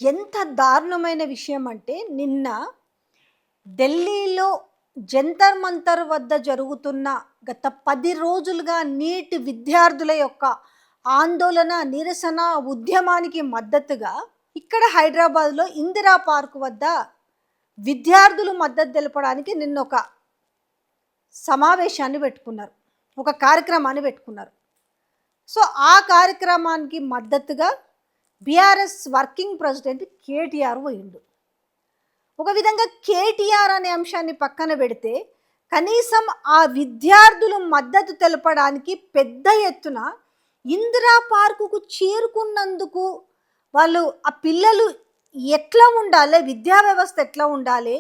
ఎంత దారుణమైన విషయం అంటే నిన్న ఢిల్లీలో జంతర్ మంతర్ వద్ద జరుగుతున్న గత 10 రోజులుగా నీట్ విద్యార్థుల యొక్క ఆందోళన, నిరసన, ఉద్యమానికి మద్దతుగా ఇక్కడ హైదరాబాద్లో ఇందిరా పార్క్ వద్ద విద్యార్థులు మద్దతు తెలపడానికి నిన్న ఒక సమావేశాన్ని పెట్టుకున్నారు, ఒక కార్యక్రమాన్ని పెట్టుకున్నారు. సో ఆ కార్యక్రమానికి మద్దతుగా బీఆర్ఎస్ వర్కింగ్ ప్రెసిడెంట్ కేటీఆర్ పోయిండు. ఒక విధంగా కేటీఆర్ అనే అంశాన్ని పక్కన పెడితే కనీసం ఆ విద్యార్థులు మద్దతు తెలపడానికి పెద్ద ఎత్తున ఇందిరా పార్కుకు చేరుకున్నందుకు వాళ్ళు ఆ పిల్లలు ఎట్లా ఉండాలి, విద్యా వ్యవస్థ ఎట్లా ఉండాలి,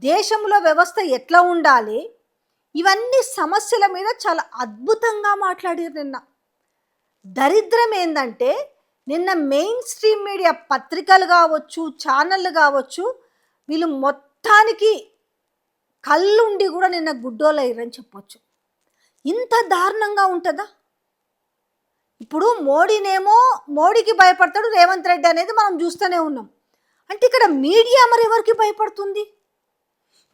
దేశంలో వ్యవస్థ ఎట్లా ఉండాలి, ఇవన్నీ సమస్యల మీద చాలా అద్భుతంగా మాట్లాడారు. నిన్న దరిద్రం ఏంటంటే నిన్న మెయిన్ స్ట్రీమ్ మీడియా పత్రికలు కావచ్చు, ఛానళ్ళు కావచ్చు, వీళ్ళు మొత్తానికి కళ్ళుండి కూడా నిన్న గుడ్డోలయ్యారని చెప్పొచ్చు. ఇంత దారుణంగా ఉంటుందా? ఇప్పుడు మోడీకి భయపడతాడు రేవంత్ రెడ్డి అనేది మనం చూస్తూనే ఉన్నాం. అంటే ఇక్కడ మీడియా మరి ఎవరికి భయపడుతుంది?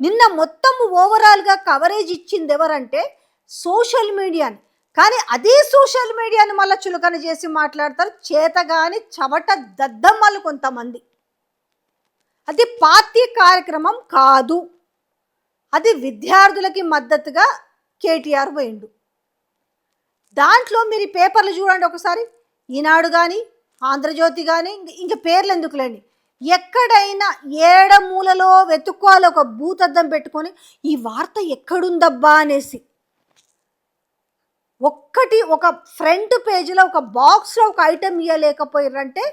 నిన్న మొత్తం ఓవరాల్గా కవరేజ్ ఇచ్చింది ఎవరంటే సోషల్ మీడియాని. కానీ అదే సోషల్ మీడియాని మళ్ళీ చులకన చేసి మాట్లాడతారు చేతగాని చవట దద్దమ్మలు కొంతమంది. అది పార్టీ కార్యక్రమం కాదు, అది విద్యార్థులకి మద్దతుగా కేటీఆర్ పోయిండు. దాంట్లో మీరు పేపర్లు చూడండి ఒకసారి, ఈనాడు కానీ ఆంధ్రజ్యోతి కానీ, ఇంకా పేర్లు ఎందుకులేండి, ఎక్కడైనా ఏడమూలలో వెతుక్కోవాలి ఒక భూతద్దం పెట్టుకొని ఈ వార్త ఎక్కడుందబ్బా అనేసి. ఒక ఫ్రంట్ పేజీలో ఒక బాక్స్లో ఒక ఐటెం ఇవ్వలేకపోయారంటే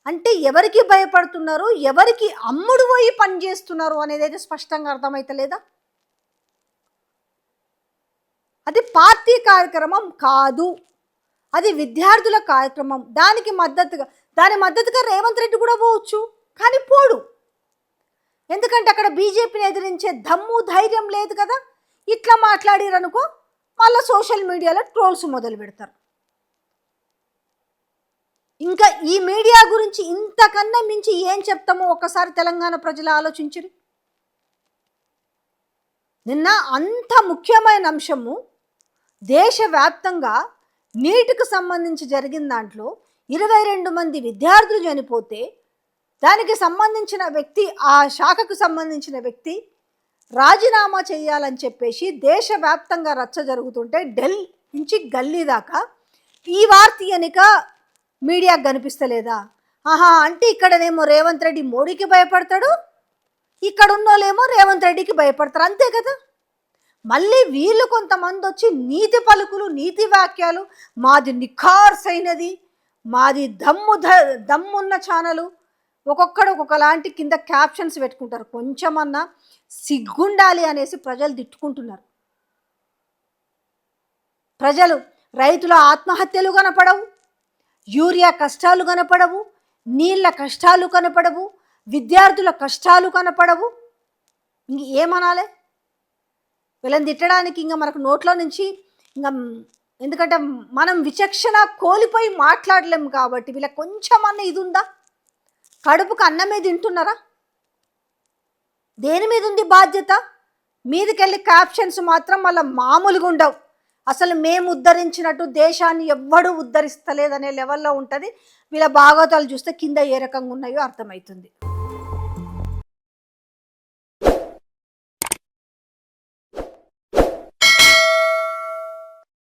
అంటే ఎవరికి భయపడుతున్నారు, ఎవరికి అమ్ముడు పోయి పని చేస్తున్నారు అనేది అయితే స్పష్టంగా అర్థమవుతలేదా? అది పార్టీ కార్యక్రమం కాదు, అది విద్యార్థుల కార్యక్రమం. దాని మద్దతుగా రేవంత్ రెడ్డి కూడా పోవచ్చు, కానీ పోడు. ఎందుకంటే అక్కడ బీజేపీని ఎదిరించే దమ్ము ధైర్యం లేదు కదా. ఇట్లా మాట్లాడిరనుకో మళ్ళీ సోషల్ మీడియాలో ట్రోల్స్ మొదలు పెడతారు. ఇంకా ఈ మీడియా గురించి ఇంతకన్నా మించి ఏం చెప్తామో ఒకసారి తెలంగాణ ప్రజలు ఆలోచించరు. నిన్న అంత ముఖ్యమైన అంశము దేశవ్యాప్తంగా నీటికి సంబంధించి జరిగిన దాంట్లో 22 మంది విద్యార్థులు చనిపోతే దానికి సంబంధించిన వ్యక్తి, ఆ శాఖకు సంబంధించిన వ్యక్తి రాజీనామా చేయాలని చెప్పేసి దేశవ్యాప్తంగా రచ్చ జరుగుతుంటే ఢిల్లీ నుంచి గల్లీ దాకా ఈ వార్త వెనుక మీడియాకు కనిపిస్తలేదా? అంటే ఇక్కడనేమో రేవంత్ రెడ్డి మోడీకి భయపడతాడు, ఇక్కడ ఉన్నోళ్ళేమో రేవంత్ రెడ్డికి భయపడతారు, అంతే కదా. మళ్ళీ వీళ్ళు కొంతమంది వచ్చి నీతి పలుకులు, నీతి వాక్యాలు, మాది నిఖార్సైనది, మాది దమ్మున్న ఛానలు, ఒక్కొక్కడు ఒక్కొక్కలాంటి కింద క్యాప్షన్స్ పెట్టుకుంటారు. కొంచెమన్నా సిగ్గుండాలి అనేసి ప్రజలు తిట్టుకుంటున్నారు. రైతుల ఆత్మహత్యలు కనపడవు, యూరియా కష్టాలు కనపడవు, నీళ్ళ కష్టాలు కనపడవు, విద్యార్థుల కష్టాలు కనపడవు. ఇంక ఏమనాలి వీళ్ళని తిట్టడానికి? ఇంకా మనకు నోట్లో నుంచి ఇంకా, ఎందుకంటే మనం విచక్షణ కోల్పోయి మాట్లాడలేము కాబట్టి వీళ్ళకి కొంచెమన్నా ఇది ఉందా? కడుపుకు అన్నమే తింటున్నారా? దేని మీద ఉంది బాధ్యత? మీదకెళ్ళి క్యాప్షన్స్ మాత్రం మళ్ళీ మామూలుగా ఉండవు. అసలు మేము ఉద్ధరించినట్టు దేశాన్ని ఎవ్వడూ ఉద్ధరిస్తలేదనే లెవెల్లో ఉంటుంది. వీళ్ళ భాగవతాలు చూస్తే కింద ఏ రకంగా ఉన్నాయో అర్థమవుతుంది.